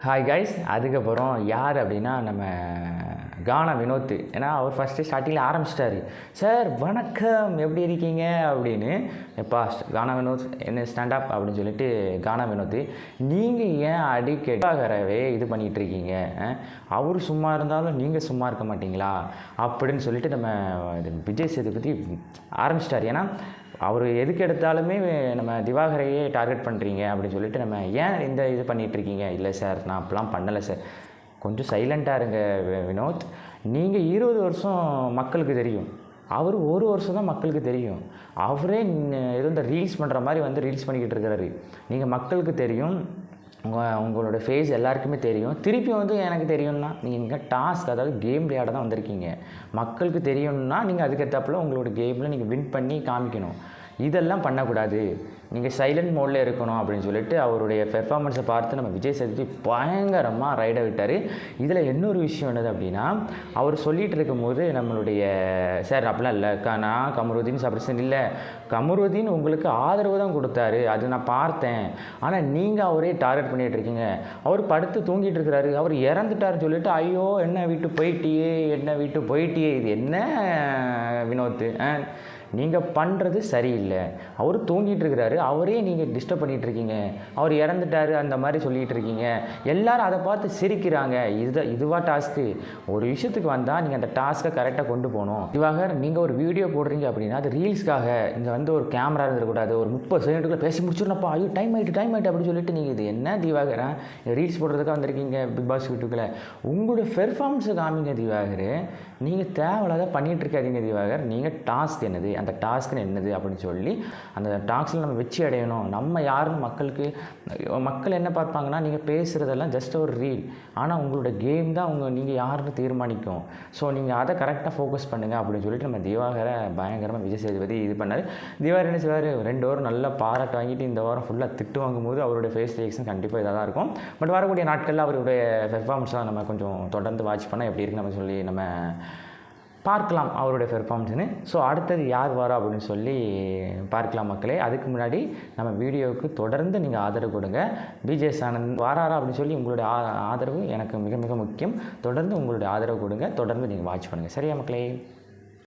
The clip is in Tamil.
Hi guys. அதுக்கப்புறம் யார் அப்படின்னா நம்ம கானா வினோத். ஏன்னா அவர் ஃபஸ்ட்டு ஸ்டார்டிங்கில் ஆரம்பிச்சிட்டாரு, சார் வணக்கம் எப்படி இருக்கீங்க அப்படின்னு. எப்பா கானா வினோத் என்ன ஸ்டாண்டப் அப்படின்னு சொல்லிட்டு கானா வினோத், நீங்கள் ஏன் அடிக்கடியாகவே இது பண்ணிகிட்டு இருக்கீங்க, அவர் சும்மா இருந்தாலும் நீங்கள் சும்மா இருக்க மாட்டிங்களா அப்படின்னு சொல்லிட்டு நம்ம விஜய் சேதுபதி ஆரம்பிச்சிட்டார். ஏன்னா அவர் எதுக்கு எடுத்தாலுமே நம்ம திவாகரையே டார்கெட் பண்ணுறீங்க அப்படின்னு சொல்லிட்டு நம்ம ஏன் இந்த இது பண்ணிகிட்ருக்கீங்க. இல்லை சார் நான் அப்பெல்லாம் பண்ணலை சார், கொஞ்சம் சைலண்ட்டாக இருங்க வினோத். நீங்கள் 20 வருஷம் மக்களுக்கு தெரியும், அவர் 1 வருஷம் தான் மக்களுக்கு தெரியும். அவரே எதுவும் இந்த ரீல்ஸ் பண்ணுற மாதிரி வந்து ரீல்ஸ் பண்ணிக்கிட்டு இருக்கிறாரு. நீங்கள் மக்களுக்கு தெரியும், உங்களோட ஃபேஸ் எல்லாருக்குமே தெரியும். திருப்பி வந்து எனக்கு தெரியும்னா நீங்கள் டாஸ்க், அதாவது கேம் விளையாட தான் வந்திருக்கீங்க. மக்களுக்கு தெரியும்னா நீங்கள் அதுக்கேற்றப்பில் உங்களோட கேமில் நீங்கள் வின் பண்ணி காமிக்கணும். இதெல்லாம் பண்ணக்கூடாது, நீங்கள் சைலண்ட் மோடில் இருக்கணும் அப்படின்னு சொல்லிட்டு அவருடைய பெர்ஃபார்மன்ஸை பார்த்து நம்ம விஜய் சேதுபதி பயங்கரமாக ரைடை விட்டார். இதில் இன்னொரு விஷயம் என்னது அப்படின்னா, அவர் சொல்லிகிட்டு இருக்கும்போது நம்மளுடைய சார் அப்படிலாம் இல்லை, நான் கமருதீன் சப்ரசன் இல்லை, கமருதீன் உங்களுக்கு ஆதரவு தான் கொடுத்தாரு, அது நான் பார்த்தேன். ஆனால் நீங்கள் அவரே டார்கெட் பண்ணிகிட்டு இருக்கீங்க. அவர் படுத்து தூங்கிட்டு இருக்கிறாரு, அவர் இறந்துட்டாருன்னு சொல்லிட்டு ஐயோ என்ன விட்டு போயிட்டியே, இது என்ன வினோத், நீங்கள் பண்ணுறது சரியில்லை. அவர் தூங்கிட்டு இருக்கிறாரு, அவரே நீங்கள் டிஸ்டர்ப் பண்ணிகிட்ருக்கீங்க. அவர் இறந்துட்டார் அந்த மாதிரி சொல்லிகிட்டு இருக்கீங்க. எல்லோரும் அதை பார்த்து சிரிக்கிறாங்க. இதுவா டாஸ்க்கு? ஒரு விஷயத்துக்கு வந்தால் நீங்கள் அந்த டாஸ்க்கை கரெக்டாக கொண்டு போகணும். இதுவாக நீங்கள் ஒரு வீடியோ போடுறீங்க அப்படின்னா அது ரீல்ஸ்க்காக இங்கே வந்து ஒரு கேமரா இருந்துடக்கூடாது. ஒரு 30 செகண்டுக்குள்ளே பேசி முடிச்சிடணும்ப்பா, ஐயோ டைம் ஆகிட்டு அப்படின்னு சொல்லிட்டு நீங்கள் இது என்ன திவாகரன் ரீல்ஸ் போடுறதுக்காக வந்திருக்கீங்க பிக் பாஸ் வீட்டுக்குள்ளே. உங்களோட பெர்ஃபார்மன்ஸை காமிங்க திவாகர். நீங்கள் தேவையில்லாத பண்ணிகிட்டு இருக்காதீங்க திவாகர். நீங்கள் டாஸ்க் என்னது, அந்த டாஸ்க்குன்னு என்னது அப்படின்னு சொல்லி அந்த டாஸ்கில் நம்ம வெற்றி அடையணும். நம்ம யாருன்னு மக்கள் என்ன பார்ப்பாங்கன்னா, நீங்கள் பேசுகிறதெல்லாம் ஜஸ்ட் ஒரு ரீல், ஆனால் உங்களோட கேம் தான் நீங்கள் யாருன்னு தீர்மானிக்கும். ஸோ நீங்கள் அதை கரெக்டாக ஃபோக்கஸ் பண்ணுங்கள் அப்படின்னு சொல்லிட்டு நம்ம திவாகரை பயங்கரமாக விஜய் சேதுபதி இது பண்ணார். திவாகர் என்ன செய்வார், 2 வாரம் நல்லா பாராட்டு வாங்கிட்டு இந்த வாரம் ஃபுல்லாக திட்டு வாங்கும்போது அவருடைய ஃபேஸ் ரியாக்ஷன் கண்டிப்பாக இதாக தான் இருக்கும். பட் வரக்கூடிய நாட்களில் அவருடைய பெர்ஃபார்மன்ஸ்லாம் நம்ம கொஞ்சம் தொடர்ந்து வாட்ச் பண்ணால் எப்படி இருக்குன்னு நம்ம சொல்லி நம்ம பார்க்கலாம் அவருடைய பெர்ஃபார்மன்ஸ்னு. ஸோ அடுத்தது யார் வரா அப்படின்னு சொல்லி பார்க்கலாம் மக்களே. அதுக்கு முன்னாடி நம்ம வீடியோவுக்கு தொடர்ந்து நீங்கள் ஆதரவு கொடுங்க. பிஜேஎஸ் ஆனந்த் வாராரா அப்படின்னு சொல்லி உங்களுடைய ஆதரவு எனக்கு மிக மிக முக்கியம். தொடர்ந்து உங்களுடைய ஆதரவு கொடுங்க, தொடர்ந்து நீங்கள் வாட்ச் பண்ணுங்கள். சரியா மக்களே?